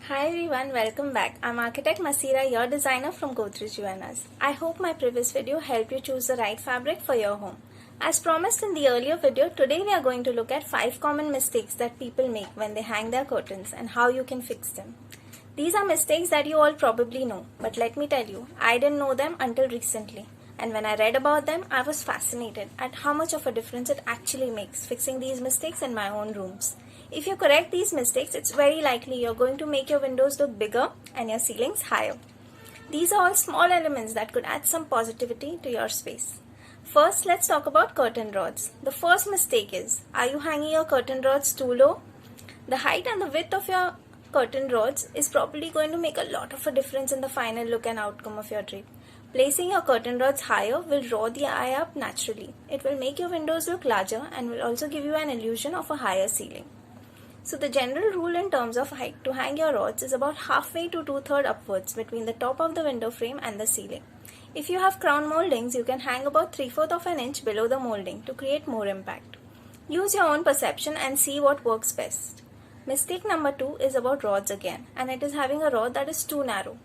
Hi everyone, welcome back. I'm architect Maseera, your designer from Godrej UNS. I hope my previous video helped you choose the right fabric for your home. As promised in the earlier video, today we are going to look at 5 common mistakes that people make when they hang their curtains and how you can fix them. These are mistakes that you all probably know, but let me tell you, I didn't know them until recently. And when I read about them, I was fascinated at how much of a difference it actually makes fixing these mistakes in my own rooms. If you correct these mistakes, it's very likely you're going to make your windows look bigger and your ceilings higher. These are all small elements that could add some positivity to your space. First, let's talk about curtain rods. The first mistake is, are you hanging your curtain rods too low? The height and the width of your curtain rods is probably going to make a lot of a difference in the final look and outcome of your drape. Placing your curtain rods higher will draw the eye up naturally. It will make your windows look larger and will also give you an illusion of a higher ceiling. So the general rule in terms of height to hang your rods is about halfway to 2/3 upwards between the top of the window frame and the ceiling. If you have crown moldings, you can hang about 3/4 of an inch below the molding to create more impact. Use your own perception and see what works best. Mistake number 2 is about rods again, and it is having a rod that is too narrow.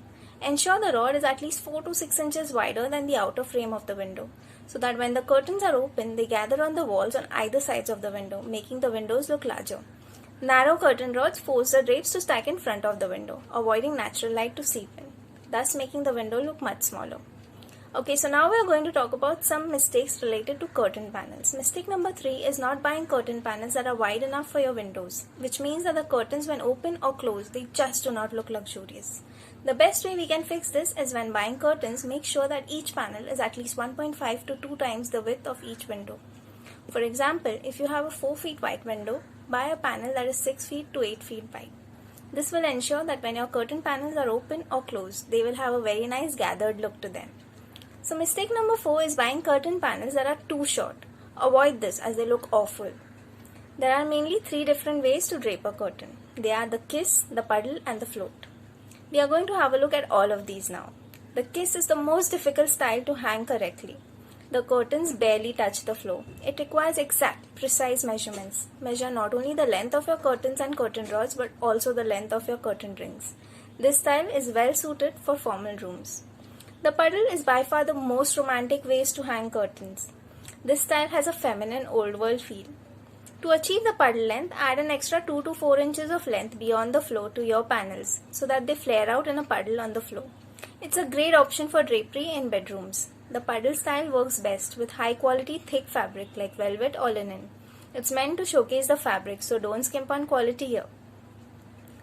Ensure the rod is at least 4 to 6 inches wider than the outer frame of the window, so that when the curtains are open, they gather on the walls on either sides of the window, making the windows look larger. Narrow curtain rods force the drapes to stack in front of the window, avoiding natural light to seep in, thus making the window look much smaller. Okay, so now we are going to talk about some mistakes related to curtain panels. Mistake number 3 is not buying curtain panels that are wide enough for your windows, which means that the curtains when open or closed, they just do not look luxurious. The best way we can fix this is when buying curtains, make sure that each panel is at least 1.5 to 2 times the width of each window. For example, if you have a 4 feet wide window, buy a panel that is 6 feet to 8 feet wide. This will ensure that when your curtain panels are open or closed, they will have a very nice gathered look to them. So mistake number 4 is buying curtain panels that are too short. Avoid this as they look awful. There are mainly 3 different ways to drape a curtain. They are the kiss, the puddle and the float. We are going to have a look at all of these now. The kiss is the most difficult style to hang correctly. The curtains barely touch the floor. It requires exact, precise measurements. Measure not only the length of your curtains and curtain rods but also the length of your curtain rings. This style is well suited for formal rooms. The puddle is by far the most romantic ways to hang curtains. This style has a feminine old world feel. To achieve the puddle length, add an extra 2 to 4 inches of length beyond the floor to your panels so that they flare out in a puddle on the floor. It's a great option for drapery in bedrooms. The puddle style works best with high quality thick fabric like velvet or linen. It's meant to showcase the fabric, so don't skimp on quality here.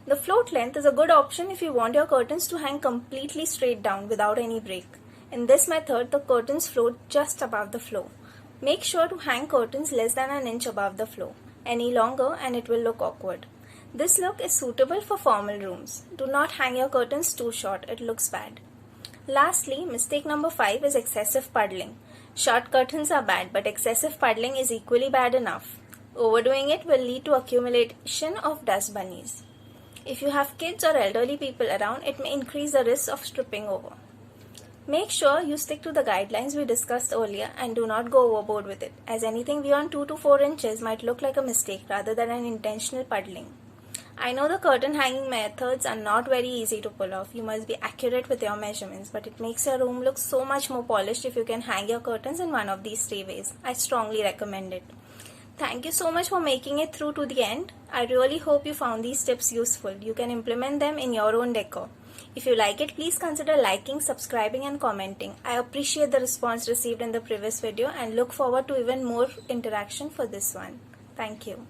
The float length is a good option if you want your curtains to hang completely straight down without any break. In this method, the curtains float just above the floor. Make sure to hang curtains less than an inch above the floor. Any longer and it will look awkward. This look is suitable for formal rooms. Do not hang your curtains too short, it looks bad. Lastly, mistake number 5 is excessive puddling. Short curtains are bad, but excessive puddling is equally bad enough. Overdoing it will lead to accumulation of dust bunnies. If you have kids or elderly people around, it may increase the risk of tripping over. Make sure you stick to the guidelines we discussed earlier and do not go overboard with it, as anything beyond 2 to 4 inches might look like a mistake rather than an intentional puddling. I know the curtain hanging methods are not very easy to pull off. You must be accurate with your measurements, but it makes your room look so much more polished if you can hang your curtains in one of these 3 ways. I strongly recommend it. Thank you so much for making it through to the end. I really hope you found these tips useful. You can implement them in your own decor. If you like it, please consider liking, subscribing and commenting. I appreciate the response received in the previous video and look forward to even more interaction for this one. Thank you.